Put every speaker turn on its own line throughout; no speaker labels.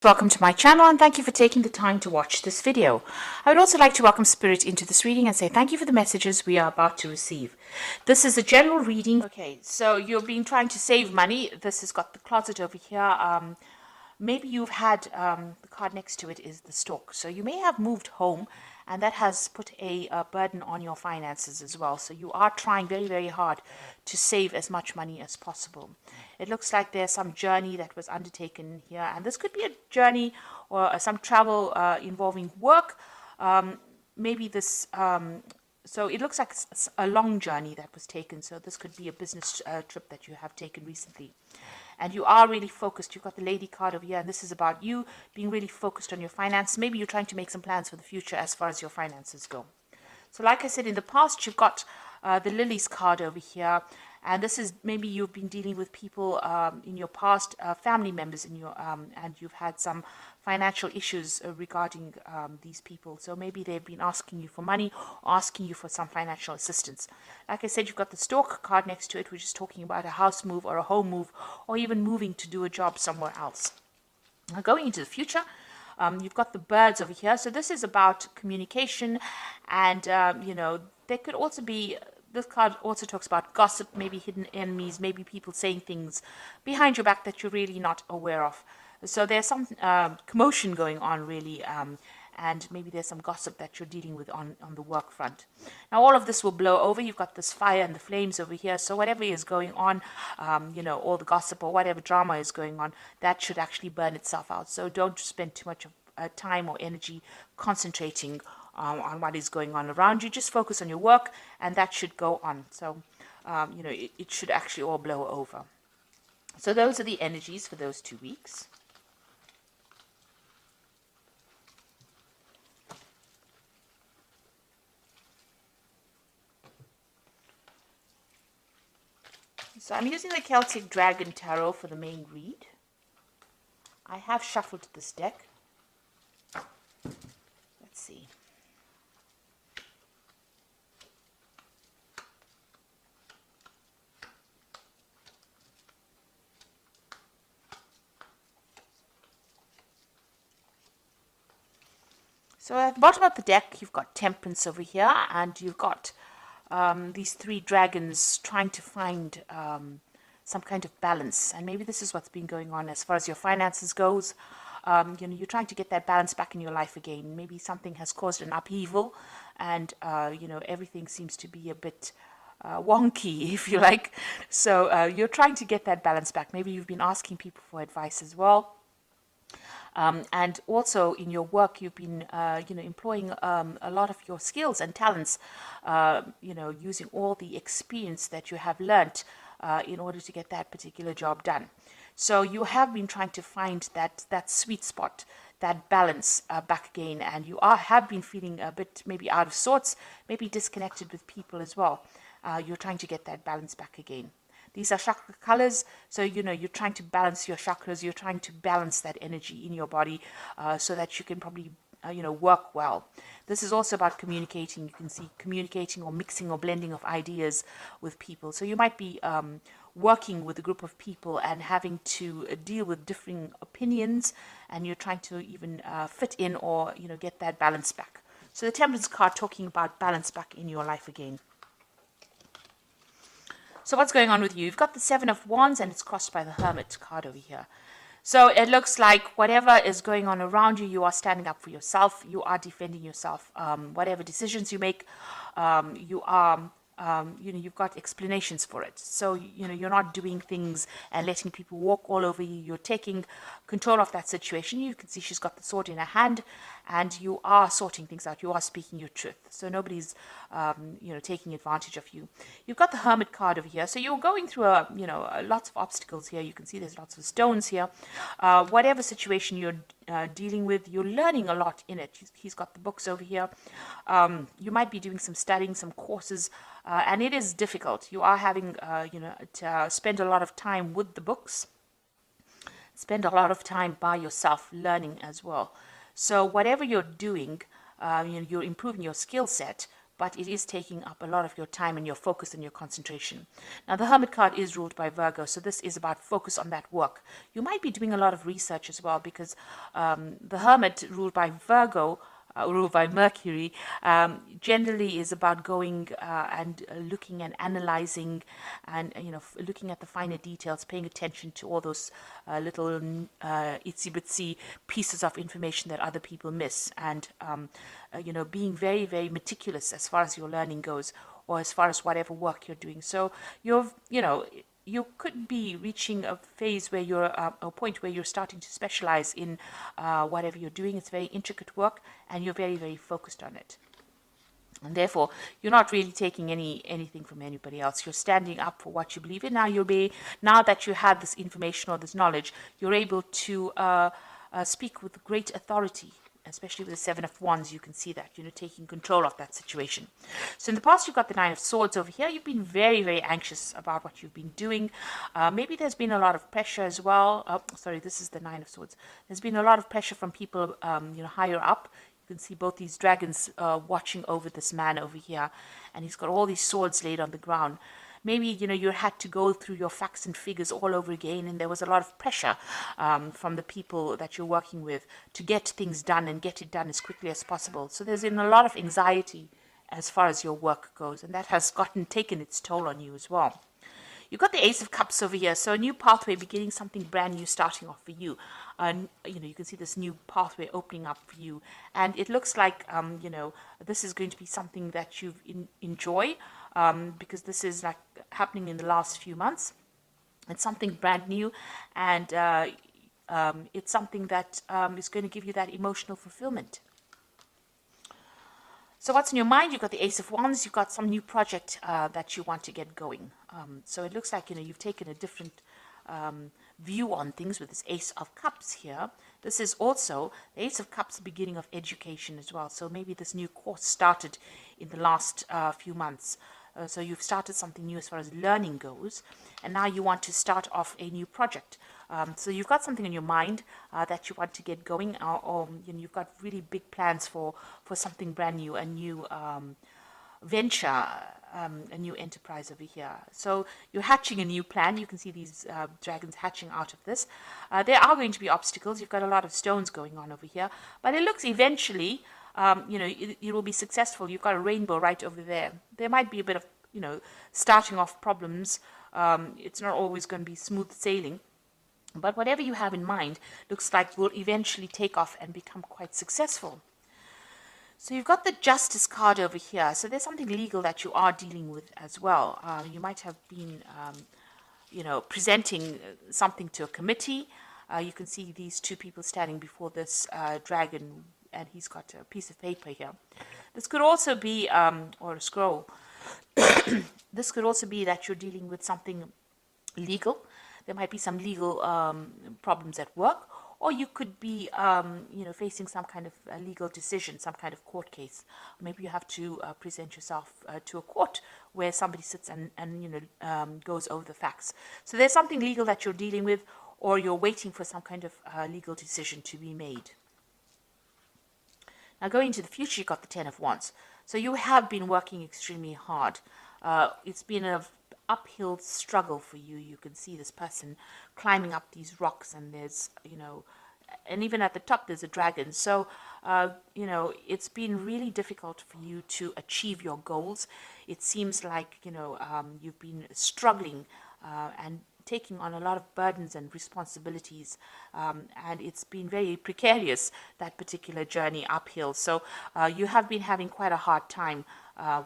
Welcome to my channel and thank you for taking the time to watch this video. I would also like to welcome Spirit into this reading and say thank you for the messages we are about to receive. This is a general reading. Okay, so you've been trying to save money. This has got the closet over here. Maybe you've had, the card next to it is the stork. So you may have moved home and that has put a burden on your finances as well. So you are trying very, very hard to save as much money as possible. It looks like there's some journey that was undertaken here. And this could be a journey or some travel involving work. Maybe this... So it looks like a long journey that was taken. So this could be a business trip that you have taken recently. And you are really focused. You've got the lady card over here, and this is about you being really focused on your finance. Maybe you're trying to make some plans for the future as far as your finances go. So like I said, in the past, you've got the lilies card over here. And this is maybe you've been dealing with people in your past, family members in your, and you've had some financial issues regarding these people. So maybe they've been asking you for money, or asking you for some financial assistance. Like I said, you've got the stork card next to it, which is talking about a house move or a home move, or even moving to do a job somewhere else. Now, going into the future, you've got the birds over here. So this is about communication, and you know, there could also be... This card also talks about gossip, maybe hidden enemies, maybe people saying things behind your back that you're really not aware of. So there's some commotion going on, really, and maybe there's some gossip that you're dealing with on the work front. Now, all of this will blow over. You've got this fire and the flames over here. So whatever is going on, you know, all the gossip or whatever drama is going on, that should actually burn itself out. So don't spend too much of time or energy concentrating on what is going on around you. Just focus on your work, and that should go on. So, you know, it should actually all blow over. So those are the energies for those 2 weeks. So I'm using the Celtic Dragon Tarot for the main read. I have shuffled this deck. Let's see. So at the bottom of the deck, you've got Temperance over here, and you've got these 3 dragons trying to find some kind of balance. And maybe this is what's been going on as far as your finances goes. You know, you're trying to get that balance back in your life again. Maybe something has caused an upheaval, and you know, everything seems to be a bit wonky, if you like. So you're trying to get that balance back. Maybe you've been asking people for advice as well. And also in your work, you've been, you know, employing a lot of your skills and talents, you know, using all the experience that you have learnt in order to get that particular job done. So you have been trying to find that sweet spot, that balance back again, and you have been feeling a bit maybe out of sorts, maybe disconnected with people as well. You're trying to get that balance back again. These are chakra colors, so you know you're trying to balance your chakras. You're trying to balance that energy in your body so that you can probably you know, work well. This is also about communicating. You can see communicating or mixing or blending of ideas with people. So you might be working with a group of people and having to deal with differing opinions, and you're trying to even fit in or, you know, get that balance back. So the Temperance card talking about balance back in your life again. So what's going on with you? You've got the 7 of Wands, and it's crossed by the Hermit card over here. So it looks like whatever is going on around you, you are standing up for yourself. You are defending yourself. Whatever decisions you make, you are... you know, you've got explanations for it. So, you know, you're not doing things and letting people walk all over you. You're taking control of that situation. You can see she's got the sword in her hand, and you are sorting things out. You are speaking your truth. So nobody's, you know, taking advantage of you. You've got the Hermit card over here. So you're going through, you know, lots of obstacles here. You can see there's lots of stones here. Whatever situation you're dealing with, you're learning a lot in it. He's got the books over here. You might be doing some studying, some courses, and it is difficult. You are having, you know, to spend a lot of time with the books, spend a lot of time by yourself learning as well. So whatever you're doing, you know, you're improving your skill set, but it is taking up a lot of your time and your focus and your concentration. Now, the Hermit card is ruled by Virgo, so this is about focus on that work. You might be doing a lot of research as well, because the Hermit, ruled by Virgo, ruled by Mercury, generally is about going and looking and analyzing, and looking at the finer details, paying attention to all those little itsy bitsy pieces of information that other people miss, and being very, very meticulous as far as your learning goes, or as far as whatever work you're doing. So you could be reaching a phase where you're a point where you're starting to specialize in whatever you're doing. It's very intricate work, and you're very, very focused on it. And therefore, you're not really taking anything from anybody else. You're standing up for what you believe in. Now that you have this information or this knowledge, you're able to speak with great authority. Especially with the Seven of Wands, you can see that, taking control of that situation. So in the past, you've got the Nine of Swords over here. You've been very, very anxious about what you've been doing. Maybe there's been a lot of pressure as well. Sorry, this is the Nine of Swords. There's been a lot of pressure from people, higher up. You can see both these dragons watching over this man over here. And he's got all these swords laid on the ground. Maybe, you had to go through your facts and figures all over again, and there was a lot of pressure from the people that you're working with to get things done and get it done as quickly as possible. So there's been a lot of anxiety as far as your work goes, and that has taken its toll on you as well. You've got the Ace of Cups over here, so a new pathway beginning, something brand new starting off for you. You can see this new pathway opening up for you, and it looks like this is going to be something that you enjoy, because this is like happening in the last few months. It's something brand new, and it's something that is going to give you that emotional fulfillment. So what's in your mind? You've got the Ace of Wands. You've got some new project that you want to get going. So it looks like you've taken a different view on things with this Ace of Cups here. This is also the Ace of Cups, the beginning of education as well. So maybe this new course started in the last few months. So you've started something new as far as learning goes, and now you want to start off a new project. So you've got something in your mind that you want to get going, or you've got really big plans for something brand new, a new venture, a new enterprise over here. So you're hatching a new plan. You can see these dragons hatching out of this. There are going to be obstacles. You've got a lot of stones going on over here, but it looks eventually it will be successful. You've got a rainbow right over there. There might be a bit of, starting off problems. It's not always going to be smooth sailing. But whatever you have in mind looks like will eventually take off and become quite successful. So you've got the Justice card over here. So there's something legal that you are dealing with as well. You might have been, presenting something to a committee. You can see these two people standing before this dragon, and he's got a piece of paper here. This could also be, or a scroll. This could also be that you're dealing with something legal. There might be some legal problems at work, or you could be, facing some kind of legal decision, some kind of court case. Maybe you have to present yourself to a court where somebody sits and goes over the facts. So there's something legal that you're dealing with, or you're waiting for some kind of legal decision to be made. Now, going into the future, you've got the Ten of Wands. So you have been working extremely hard. It's been an uphill struggle for you. You can see this person climbing up these rocks, and there's, and even at the top, there's a dragon. So, it's been really difficult for you to achieve your goals. It seems like, you've been struggling and taking on a lot of burdens and responsibilities, and it's been very precarious, that particular journey uphill. So you have been having quite a hard time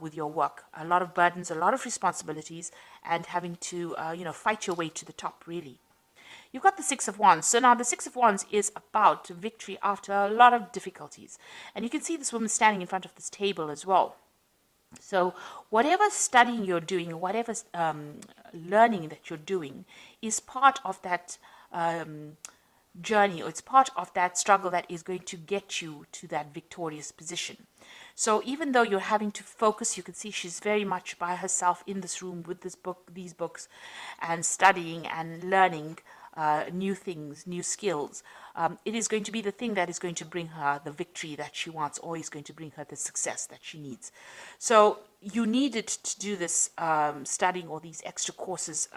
with your work, a lot of burdens, a lot of responsibilities, and having to fight your way to the top, really. You've got the Six of Wands. So now the Six of Wands is about victory after a lot of difficulties, and you can see this woman standing in front of this table as well. So whatever studying you're doing, whatever learning that you're doing is part of that journey, or it's part of that struggle that is going to get you to that victorious position. So even though you're having to focus, you can see she's very much by herself in this room with these books, and studying and learning new things, new skills. it is going to be the thing that is going to bring her the victory that she wants, or is going to bring her the success that she needs. So you needed to do this studying, or these extra courses,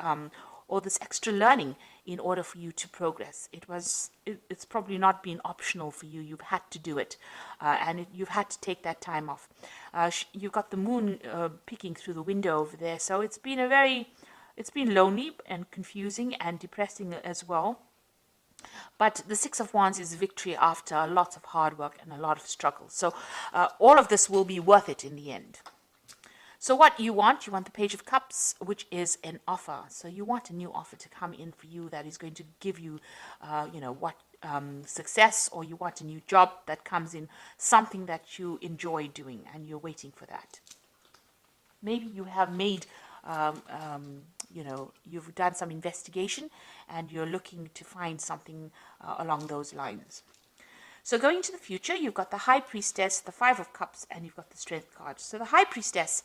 or this extra learning, in order for you to progress. It's probably not been optional for you. You've had to do it, and you've had to take that time off. You've got the moon peeking through the window over there, so it's been lonely and confusing and depressing as well. But the Six of Wands is victory after lots of hard work and a lot of struggle. So all of this will be worth it in the end. So what you want the Page of Cups, which is an offer. So you want a new offer to come in for you that is going to give you, success, or you want a new job that comes in, something that you enjoy doing, and you're waiting for that. Maybe you have made, you've done some investigation, and you're looking to find something along those lines. So going into the future, you've got the High Priestess, the Five of Cups, and you've got the Strength card. So the High Priestess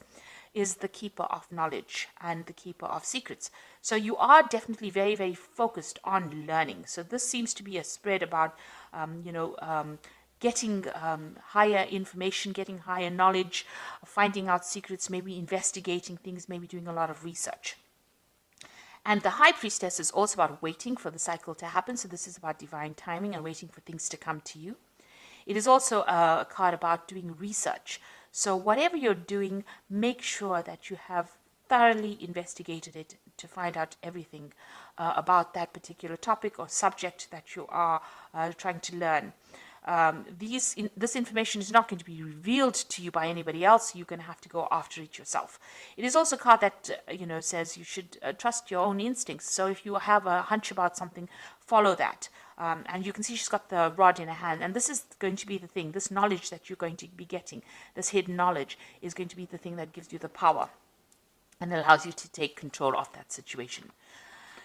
is the keeper of knowledge and the keeper of secrets. So you are definitely very, very focused on learning. So this seems to be a spread about, getting higher information, getting higher knowledge, finding out secrets, maybe investigating things, maybe doing a lot of research. And the High Priestess is also about waiting for the cycle to happen. So this is about divine timing and waiting for things to come to you. It is also a card about doing research. So whatever you're doing, make sure that you have thoroughly investigated it to find out everything about that particular topic or subject that you are trying to learn. This information is not going to be revealed to you by anybody else. You're going to have to go after it yourself. It is also a card that says you should trust your own instincts. So if you have a hunch about something, follow that. And you can see she's got the rod in her hand, and this is going to be the thing. This knowledge that you're going to be getting, this hidden knowledge, is going to be the thing that gives you the power and allows you to take control of that situation.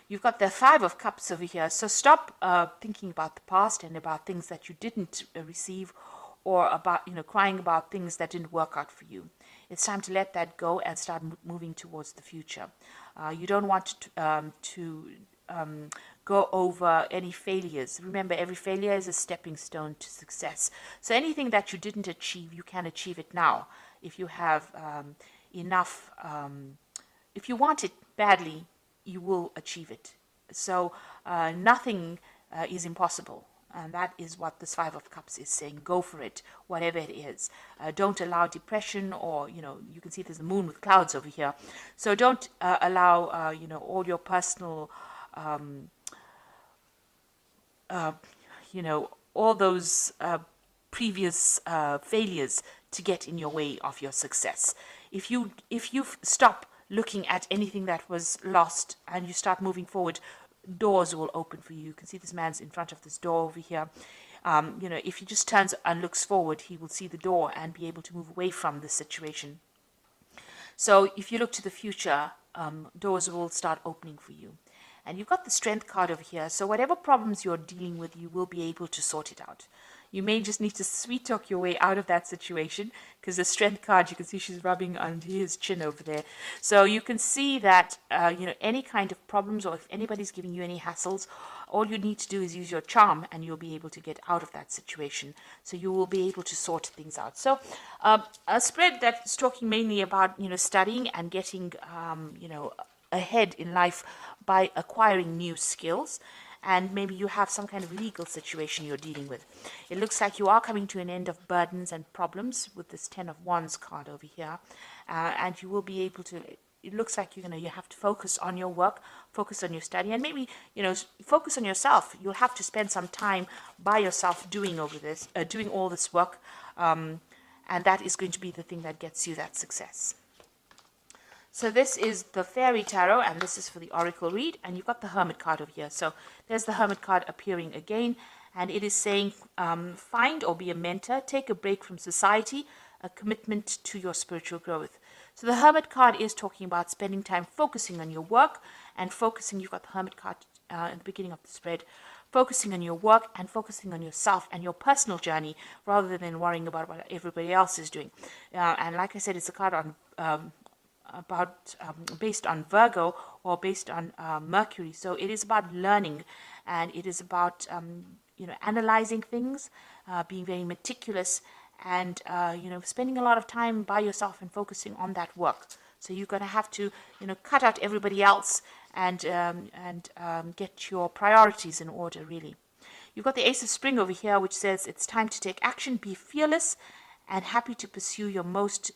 You've got the Five of Cups over here. So stop thinking about the past and about things that you didn't receive, or about, crying about things that didn't work out for you. It's time to let that go and start moving towards the future. You don't want to go over any failures. Remember, every failure is a stepping stone to success. So anything that you didn't achieve, you can achieve it now. If you have enough, if you want it badly, you will achieve it. So nothing is impossible. And that is what this Five of Cups is saying. Go for it, whatever it is. Don't allow depression, or, you can see there's a moon with clouds over here. So don't allow, all your personal, all those previous failures to get in your way of your success. If you stop looking at anything that was lost and you start moving forward, doors will open for you. You can see this man's in front of this door over here. If he just turns and looks forward, he will see the door and be able to move away from this situation. So if you look to the future, doors will start opening for you. And you've got the Strength card over here. So whatever problems you're dealing with, you will be able to sort it out. You may just need to sweet talk your way out of that situation, because the Strength card, you can see she's rubbing under his chin over there. So you can see that, any kind of problems, or if anybody's giving you any hassles, all you need to do is use your charm and you'll be able to get out of that situation. So you will be able to sort things out. So a spread that's talking mainly about, studying and getting, ahead in life by acquiring new skills. And maybe you have some kind of legal situation you're dealing with. It looks like you are coming to an end of burdens and problems with this Ten of Wands card over here. And you will be able to, it looks like you have to focus on your work, focus on your study, and maybe, focus on yourself. You'll have to spend some time by yourself doing all this work. And that is going to be the thing that gets you that success. So this is the Fairy Tarot, and this is for the Oracle read, and you've got the Hermit card over here. So there's the Hermit card appearing again, and it is saying, find or be a mentor, take a break from society, a commitment to your spiritual growth. So the Hermit card is talking about spending time focusing on your work, and focusing, you've got the Hermit card at the beginning of the spread, focusing on your work and focusing on yourself and your personal journey, rather than worrying about what everybody else is doing. And like I said, it's a card on based on Virgo, or based on Mercury. So it is about learning, and it is about analyzing things, being very meticulous, and spending a lot of time by yourself and focusing on that work. So you're going to have to cut out everybody else and get your priorities in order, really. You've got the Ace of Spring over here, which says it's time to take action, be fearless, and happy to pursue your most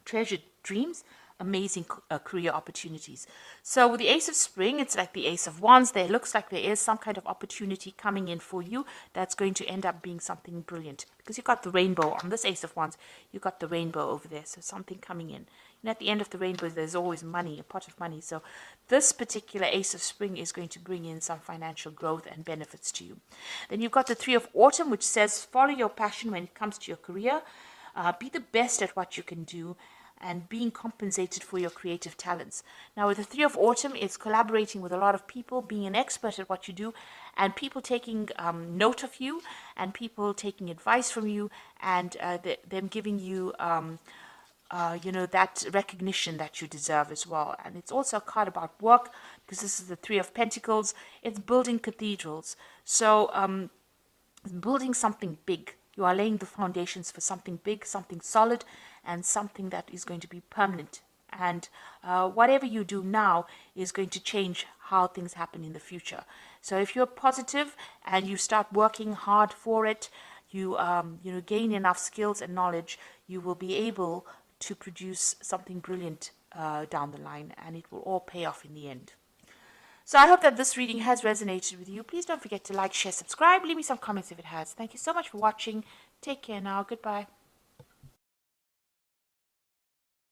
treasured dreams, amazing career opportunities. So with the Ace of Spring, it's like the Ace of Wands. There looks like there is some kind of opportunity coming in for you that's going to end up being something brilliant, because you've got the rainbow on this Ace of Wands. You've got the rainbow over there, so something coming in. And at the end of the rainbow, there's always money, a pot of money. So this particular Ace of Spring is going to bring in some financial growth and benefits to you. Then you've got the Three of Autumn, which says follow your passion when it comes to your career. Be the best at what you can do, and being compensated for your creative talents. Now with the Three of Autumn, it's collaborating with a lot of people, being an expert at what you do, and people taking note of you, and people taking advice from you, and them giving you that recognition that you deserve as well. And it's also a card about work, because this is the Three of Pentacles. It's building cathedrals. So building something big. You are laying the foundations for something big, something solid, and something that is going to be permanent. And whatever you do now is going to change how things happen in the future. So if you're positive and you start working hard for it, you gain enough skills and knowledge, you will be able to produce something brilliant down the line, and it will all pay off in the end. So I hope that this reading has resonated with you. Please don't forget to like, share, subscribe. Leave me some comments if it has. Thank you so much for watching. Take care now. Goodbye.